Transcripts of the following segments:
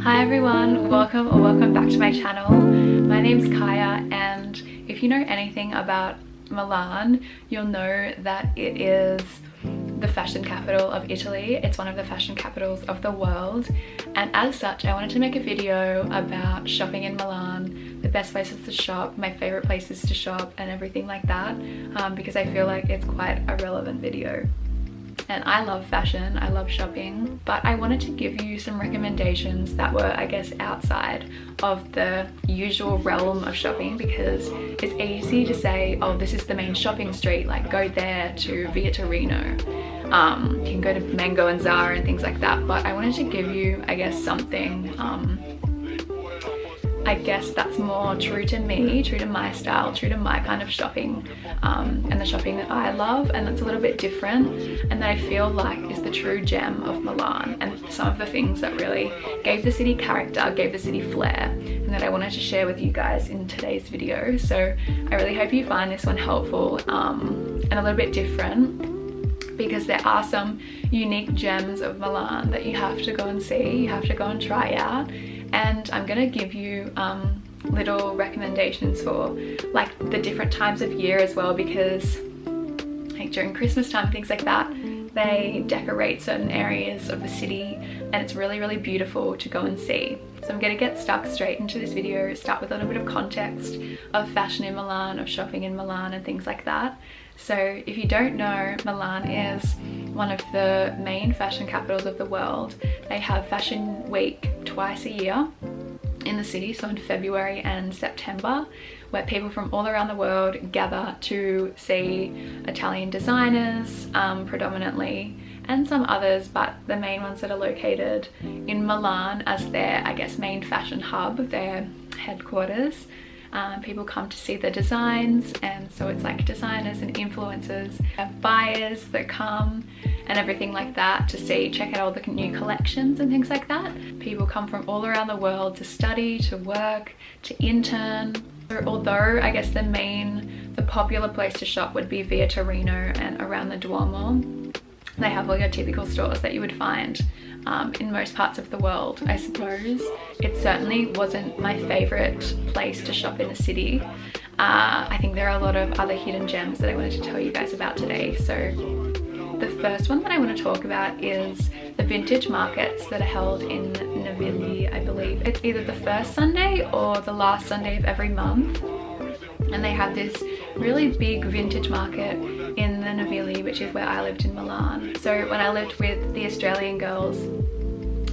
Hi everyone, welcome back to my channel. My name's Kaya, and if you know anything about Milan, you'll know that it is the fashion capital of Italy. It's one of the fashion capitals of the world, and as such I wanted to make a video about shopping in Milan, the best places to shop, my favorite places to shop and everything like that, because I feel like it's quite a relevant video. And I love fashion, I love shopping, but I wanted to give you some recommendations that were, I guess, outside of the usual realm of shopping, because it's easy to say, oh, this is the main shopping street, like go there to Via Torino. You can go to Mango and Zara and things like that, but I wanted to give you, I guess, something I guess that's more true to me, true to my style, true to my kind of shopping, and the shopping that I love, and that's a little bit different, and that I feel like is the true gem of Milan, and some of the things that really gave the city character, gave the city flair, and that I wanted to share with you guys in today's video. So I really hope you find this one helpful and a little bit different, because there are some unique gems of Milan that you have to go and see, you have to go and try out. And I'm gonna give you little recommendations for like the different times of year as well, because like during Christmas time, things like that, they decorate certain areas of the city and it's really beautiful to go and see. So I'm gonna get stuck straight into this video, start with a little bit of context of fashion in Milan, of shopping in Milan and things like that. So if you don't know, Milan is one of the main fashion capitals of the world. They have Fashion Week twice a year in the city, so in February and September, where people from all around the world gather to see Italian designers predominantly, and some others, but the main ones that are located in Milan as their, I guess, main fashion hub, their headquarters. People come to see the designs, and so it's like designers and influencers, buyers that come and everything like that to see, check out all the new collections and things like that. People come from all around the world to study, to work, to intern. So although I guess the popular place to shop would be Via Torino and around the Duomo, they have all your typical stores that you would find in most parts of the world, I suppose. It certainly wasn't my favorite place to shop in the city. I think there are a lot of other hidden gems that I wanted to tell you guys about today. So the first one that I want to talk about is the vintage markets that are held in Navili, I believe. It's either the first Sunday or the last Sunday of every month. And they have this really big vintage market in the Navili, which is where I lived in Milan. So when I lived with the Australian girls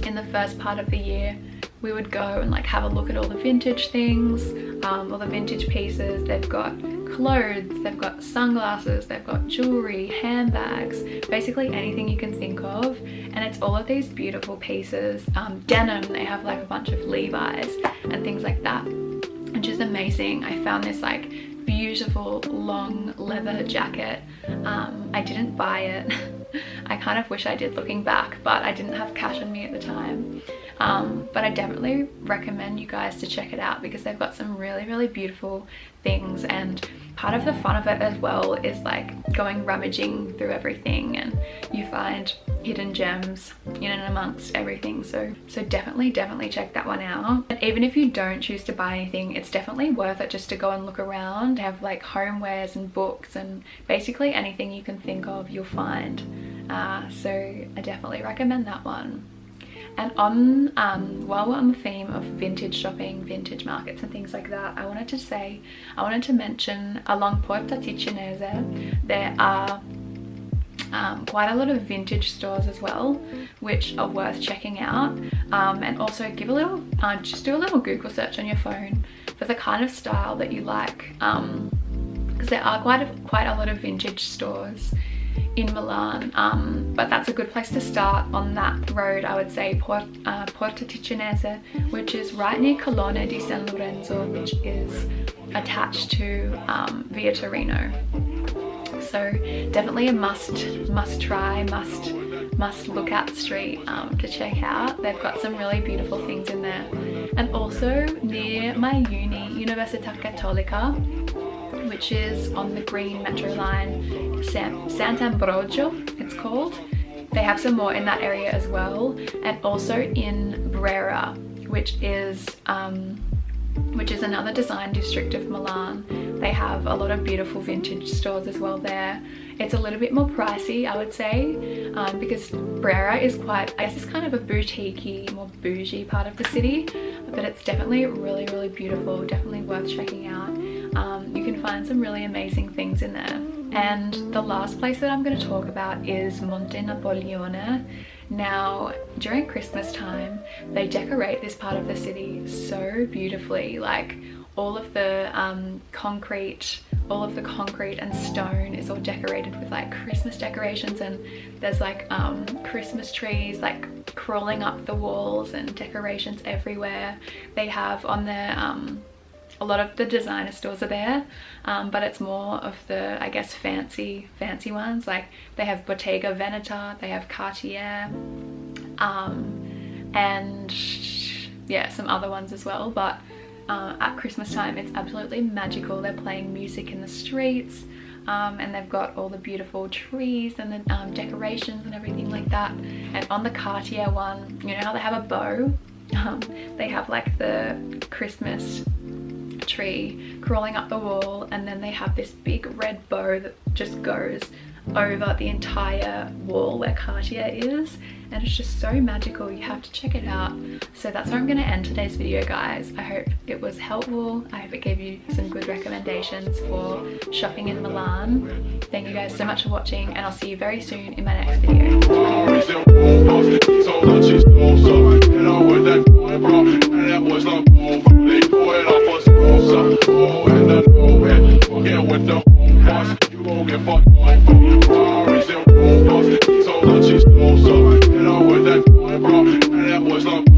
in the first part of the year, we would go and like have a look at all the vintage things, all the vintage pieces. They've got clothes, they've got sunglasses, they've got jewelry, handbags, basically anything you can think of. And it's all of these beautiful pieces. Denim, they have like a bunch of Levi's and things like that, which is amazing. I found this like beautiful long leather jacket. I didn't buy it. I kind of wish I did looking back, but I didn't have cash on me at the time. But I definitely recommend you guys to check it out, because they've got some really beautiful things, and part of the fun of it as well is like going rummaging through everything, and you find hidden gems in and amongst everything. So definitely check that one out. And even if you don't choose to buy anything, it's definitely worth it just to go and look around. They have like homewares and books and basically anything you can think of you'll find. So I definitely recommend that one. And while we're on the theme of vintage shopping, vintage markets and things like that, I wanted to mention along Porta Ticinese there are quite a lot of vintage stores as well, which are worth checking out. And also give a little, just do a little Google search on your phone for the kind of style that you like, because there are quite a lot of vintage stores in Milan, but that's a good place to start on that road. I would say Porta Ticinese, which is right near Colonna di San Lorenzo, which is attached to Via Torino. So definitely a must try, must look at street to check out. They've got some really beautiful things in there. And also near my Università Cattolica, which is on the green metro line, Sant'Ambrogio it's called. They have some more in that area as well, and also in Brera, which is another design district of Milan. They have a lot of beautiful vintage stores as well there. It's a little bit more pricey, I would say, because Brera is quite, I guess it's kind of a boutique-y, more bougie part of the city, but it's definitely really, really beautiful, definitely worth checking out. You can find some really amazing things in there. And the last place that I'm going to talk about is Monte Napoleone. Now, during Christmas time, they decorate this part of the city so beautifully. Like all of the concrete and stone is all decorated with like Christmas decorations, and there's like Christmas trees like crawling up the walls and decorations everywhere. They have on their a lot of the designer stores are there, but it's more of the, I guess, fancy ones. Like they have Bottega Veneta, they have Cartier, and yeah, some other ones as well. But at Christmas time, it's absolutely magical. They're playing music in the streets, and they've got all the beautiful trees and the decorations and everything like that. And on the Cartier one, you know how they have a bow? They have like the Christmas tree crawling up the wall, and then they have this big red bow that just goes over the entire wall where Cartier is, and it's just so magical. You have to check it out. So that's where I'm going to end today's video, guys. I hope it was helpful. I hope it gave you some good recommendations for shopping in Milan. Thank you guys so much for watching, and I'll see you very soon in my next video. Bye.